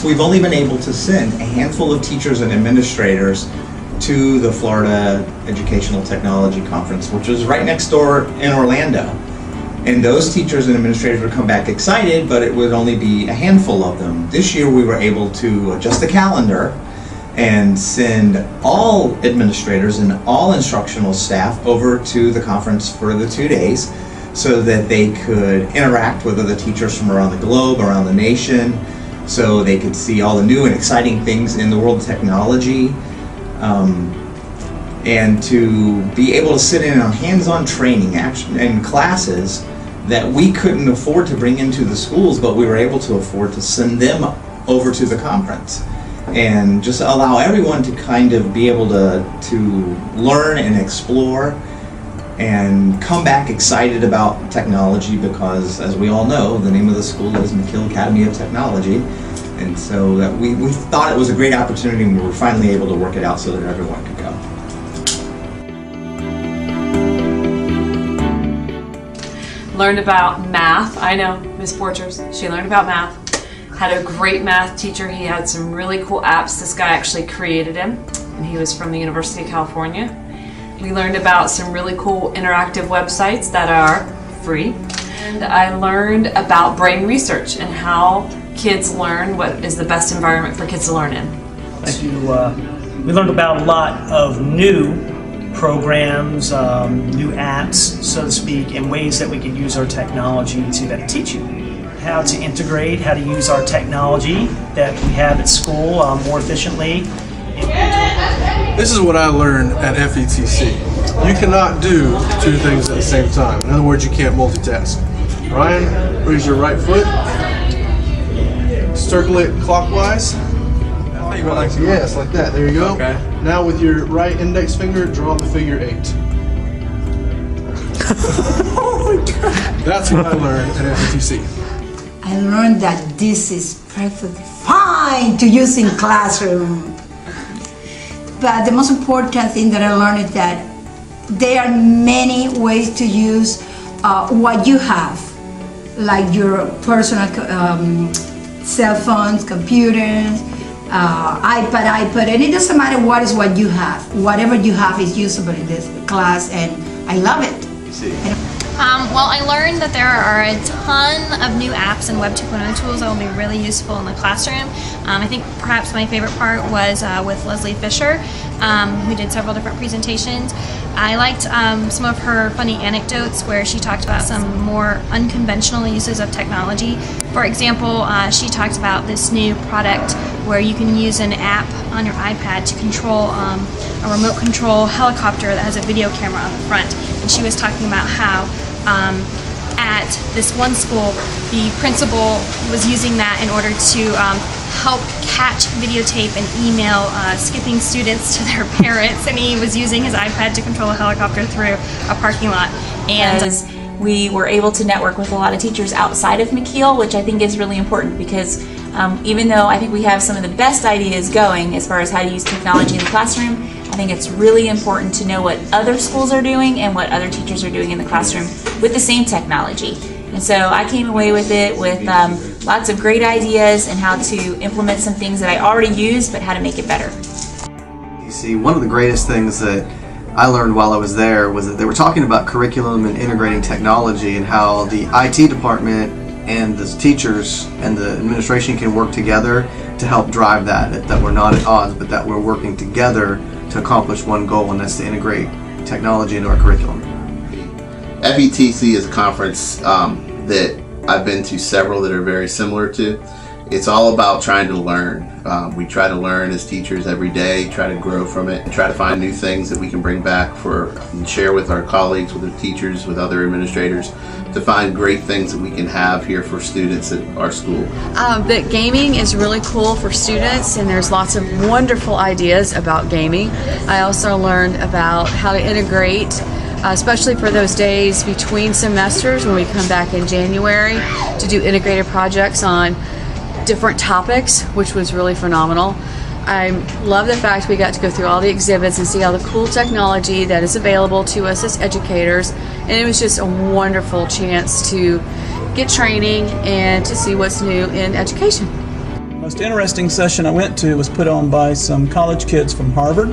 past, we've only been able to send a handful of teachers and administrators to the Florida Educational Technology Conference, which was right next door in Orlando. And those teachers and administrators would come back excited, but it would only be a handful of them. This year we were able to adjust the calendar and send all administrators and all instructional staff over to the conference for the 2 days so that they could interact with other teachers from around the globe, around the nation, so they could see all the new and exciting things in the world of technology, and to be able to sit in on hands-on training and classes that we couldn't afford to bring into the schools, but we were able to afford to send them over to the conference, and just allow everyone to kind of be able to learn and explore and come back excited about technology, because as we all know, the name of the school is McKeel Academy of Technology. And so that we thought it was a great opportunity, and we were finally able to work it out so that everyone could go. Learned about math. I know Miss Borchers, she learned about math. Had a great math teacher. He had some really cool apps. This guy actually created him, and he was from the University of California. We learned about some really cool interactive websites that are free. And I learned about brain research and how kids learn, what is the best environment for kids to learn in. We learned about a lot of new programs, new apps, so to speak, and ways that we can use our technology to better teach you. How to integrate, how to use our technology that we have at school more efficiently. This is what I learned at FETC. You cannot do two things at the same time. In other words, you can't multitask. Ryan, raise your right foot. Circle it clockwise. Yes, like that. There you go. Okay. Now with your right index finger, draw the figure 8. Oh my God. That's what I learned at FETC. I learned that this is perfectly fine to use in classroom. But the most important thing that I learned is that there are many ways to use what you have, like your personal cell phones, computers, iPad, and it doesn't matter what you have. Whatever you have is usable in this class, and I love it. Well, I learned that there are a ton of new apps and Web 2.0 tools that will be really useful in the classroom. I think perhaps my favorite part was with Leslie Fisher, who did several different presentations. I liked some of her funny anecdotes where she talked about some more unconventional uses of technology. For example, she talked about this new product where you can use an app on your iPad to control a remote control helicopter that has a video camera on the front. And she was talking about how at this one school, the principal was using that in order to help catch, videotape, and email skipping students to their parents, and he was using his iPad to control a helicopter through a parking lot. And we were able to network with a lot of teachers outside of McKeel, which I think is really important, because even though I think we have some of the best ideas going as far as how to use technology in the classroom, I think it's really important to know what other schools are doing and what other teachers are doing in the classroom with the same technology. And so I came away with it with lots of great ideas and how to implement some things that I already use, but how to make it better. You see, one of the greatest things that I learned while I was there was that they were talking about curriculum and integrating technology, and how the IT department and the teachers and the administration can work together to help drive that we're not at odds, but that we're working together to accomplish one goal, and that's to integrate technology into our curriculum. FETC is a conference that I've been to several that are very similar to. It's all about trying to learn. We try to learn as teachers every day, try to grow from it, and try to find new things that we can bring back and share with our colleagues, with our teachers, with other administrators, to find great things that we can have here for students at our school. That gaming is really cool for students, and there's lots of wonderful ideas about gaming. I also learned about how to integrate, especially for those days between semesters when we come back in January, to do integrated projects on different topics, which was really phenomenal. I love the fact we got to go through all the exhibits and see all the cool technology that is available to us as educators, and it was just a wonderful chance to get training and to see what's new in education. most interesting session I went to was put on by some college kids from Harvard,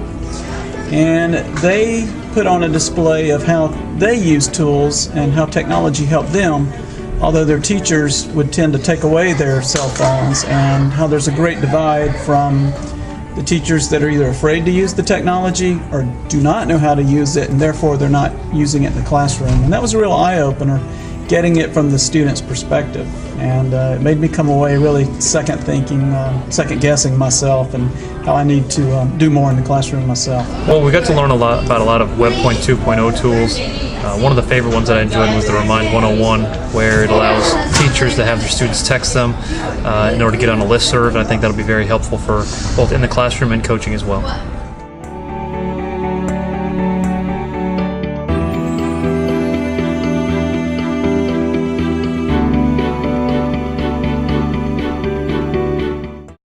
and they put on a display of how they use tools and how technology helped them, although their teachers would tend to take away their cell phones, and how there's a great divide from the teachers that are either afraid to use the technology or do not know how to use it, and therefore they're not using it in the classroom. And that was a real eye-opener, getting it from the student's perspective. And it made me come away really second guessing myself and how I need to do more in the classroom myself. Well, we got to learn about a lot of Web 2.0 tools. One of the favorite ones that I enjoyed was the Remind 101, where it allows teachers to have their students text them in order to get on a listserv, and I think that'll be very helpful for both in the classroom and coaching as well.